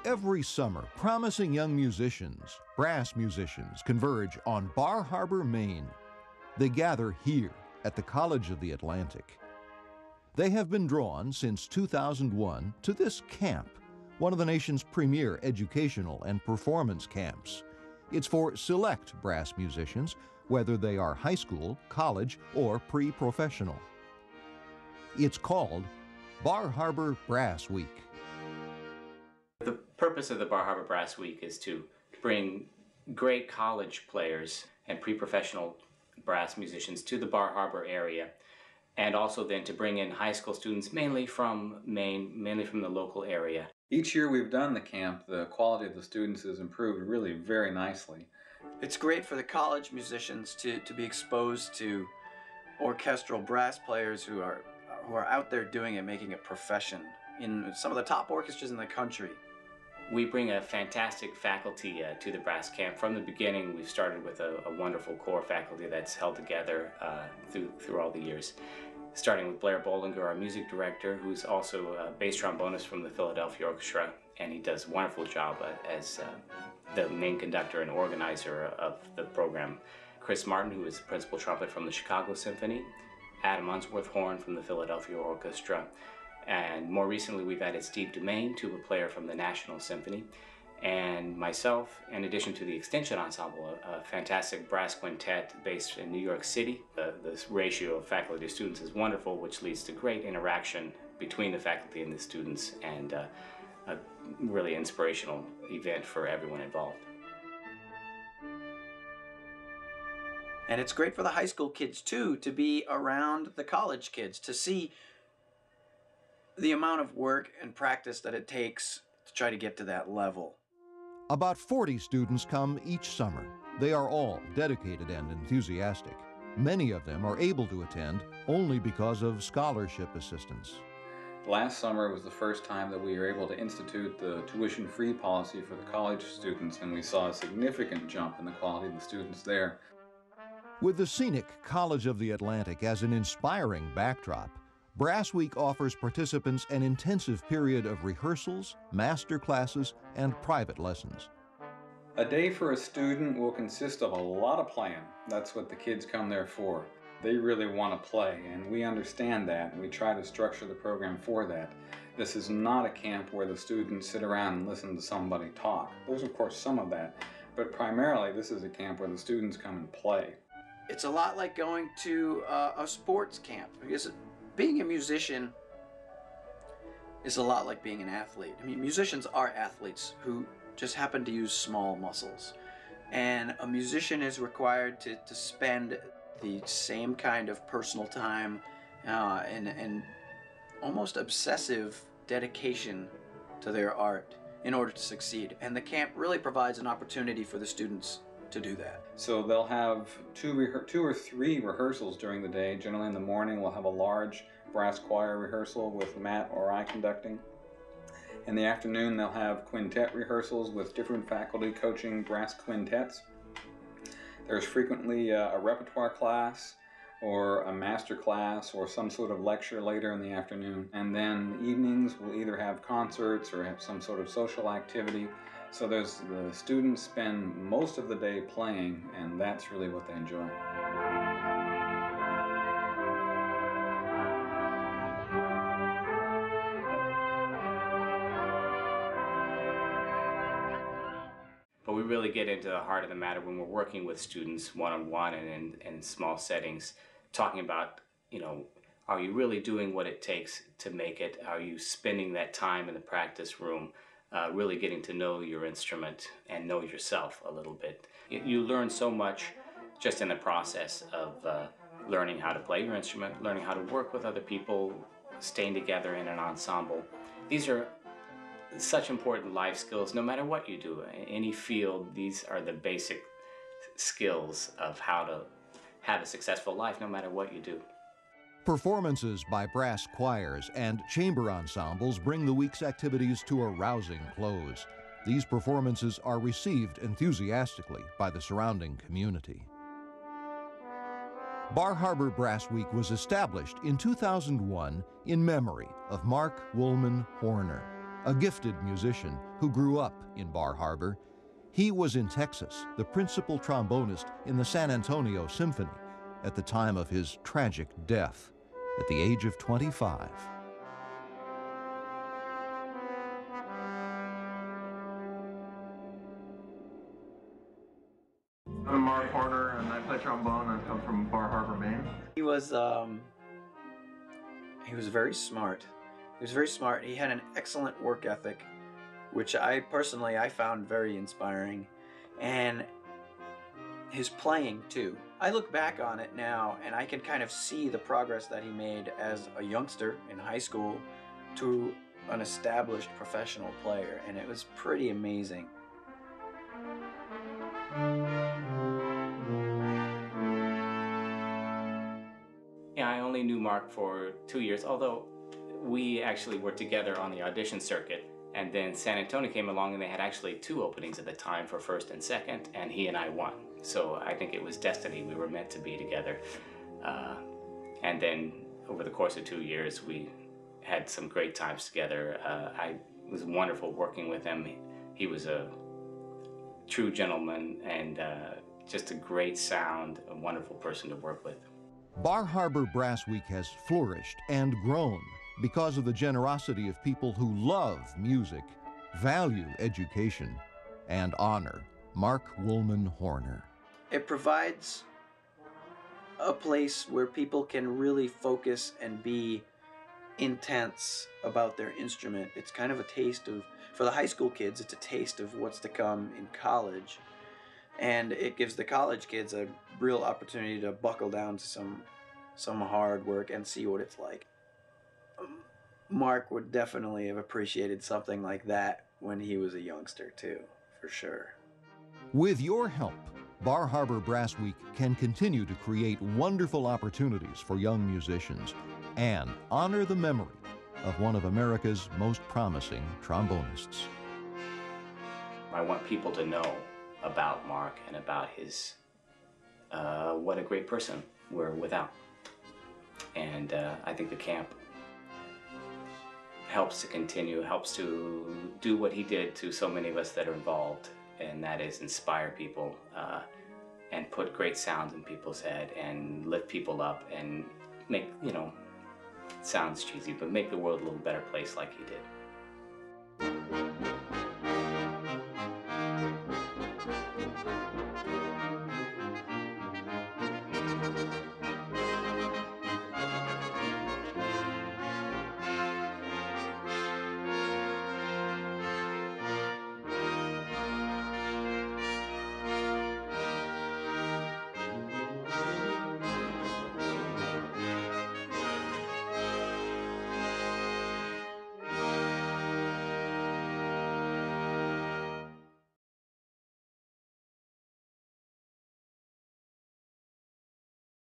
Every summer, promising young musicians, brass musicians, converge on Bar Harbor, Maine. They gather here at the College of the Atlantic. They have been drawn since 2001 to this camp, one of the nation's premier educational and performance camps. It's for select brass musicians, whether they are high school, college, or pre-professional. It's called Bar Harbor Brass Week. The purpose of the Bar Harbor Brass Week is to bring great college players and pre-professional brass musicians to the Bar Harbor area, and also then to bring in high school students, mainly from Maine, mainly from the local area. Each year we've done the camp, the quality of the students has improved really very nicely. It's great for the college musicians to be exposed to orchestral brass players who are out there doing it, making a profession in some of the top orchestras in the country. We bring a fantastic faculty to the brass camp. From the beginning, we've started with a wonderful core faculty that's held together through all the years. Starting with Blair Bollinger, our music director, who's also a bass trombonist from the Philadelphia Orchestra, and he does a wonderful job as the main conductor and organizer of the program. Chris Martin, who is the principal trumpet from the Chicago Symphony. Adam Unsworth horn from the Philadelphia Orchestra. And more recently, we've added Steve DeMaine, tuba player from the National Symphony, and myself, in addition to the Extension Ensemble, a fantastic brass quintet based in New York City. The ratio of faculty to students is wonderful, which leads to great interaction between the faculty and the students, and a really inspirational event for everyone involved. And it's great for the high school kids, too, to be around the college kids, to see the amount of work and practice that it takes to try to get to that level. About 40 students come each summer. They are all dedicated and enthusiastic. Many of them are able to attend only because of scholarship assistance. Last summer was the first time that we were able to institute the tuition-free policy for the college students, and we saw a significant jump in the quality of the students there. With the scenic College of the Atlantic as an inspiring backdrop, Brass Week offers participants an intensive period of rehearsals, master classes, and private lessons. A day for a student will consist of a lot of playing. That's what the kids come there for. They really want to play, and we understand that, and we try to structure the program for that. This is not a camp where the students sit around and listen to somebody talk. There's of course some of that, but primarily this is a camp where the students come and play. It's a lot like going to a sports camp, because being a musician is a lot like being an athlete. I mean, musicians are athletes who just happen to use small muscles. And a musician is required to spend the same kind of personal time and almost obsessive dedication to their art in order to succeed. And the camp really provides an opportunity for the students to do that. So they'll have two or three rehearsals during the day. Generally in the morning we'll have a large brass choir rehearsal with Matt or I conducting. In the afternoon they'll have quintet rehearsals with different faculty coaching brass quintets. There's frequently a repertoire class or a master class or some sort of lecture later in the afternoon. And then evenings we'll either have concerts or have some sort of social activity. So the students spend most of the day playing, and that's really what they enjoy. But we really get into the heart of the matter when we're working with students one-on-one and in small settings, talking about, are you really doing what it takes to make it? Are you spending that time in the practice room? Really getting to know your instrument and know yourself a little bit. You learn so much just in the process of learning how to play your instrument, learning how to work with other people, staying together in an ensemble. These are such important life skills no matter what you do. In any field, these are the basic skills of how to have a successful life no matter what you do. Performances by brass choirs and chamber ensembles bring the week's activities to a rousing close. These performances are received enthusiastically by the surrounding community. Bar Harbor Brass Week was established in 2001 in memory of Mark Woolman Horner. a gifted musician who grew up in Bar Harbor. He was in Texas, the principal trombonist in the San Antonio Symphony at the time of his tragic death at the age of 25. I'm Mark Horner, and I play trombone. I come from Bar Harbor, Maine. He was very smart. He was very smart. He had an excellent work ethic, which I found very inspiring, and his playing too. I look back on it now, and I can kind of see the progress that he made as a youngster in high school to an established professional player, and it was pretty amazing. Yeah, I only knew Mark for 2 years, although we actually were together on the audition circuit, and then San Antonio came along and they had actually 2 openings at the time for first and second, and he and I won. So I think it was destiny. We were meant to be together. And then over the course of 2 years, we had some great times together. It was wonderful working with him. He was a true gentleman and just a great sound, a wonderful person to work with. Bar Harbor Brass Week has flourished and grown because of the generosity of people who love music, value education, and honor Mark Woolman Horner. It provides a place where people can really focus and be intense about their instrument. It's kind of a taste of, for the high school kids, it's a taste of what's to come in college. And it gives the college kids a real opportunity to buckle down to some hard work and see what it's like. Mark would definitely have appreciated something like that when he was a youngster too, for sure. With your help, Bar Harbor Brass Week can continue to create wonderful opportunities for young musicians and honor the memory of one of America's most promising trombonists. I want people to know about Mark and about his, what a great person we're without. And I think the camp helps to continue, helps to do what he did to so many of us that are involved, and that is inspire people and put great sounds in people's head and lift people up and make, you know, it sounds cheesy, but make the world a little better place like he did.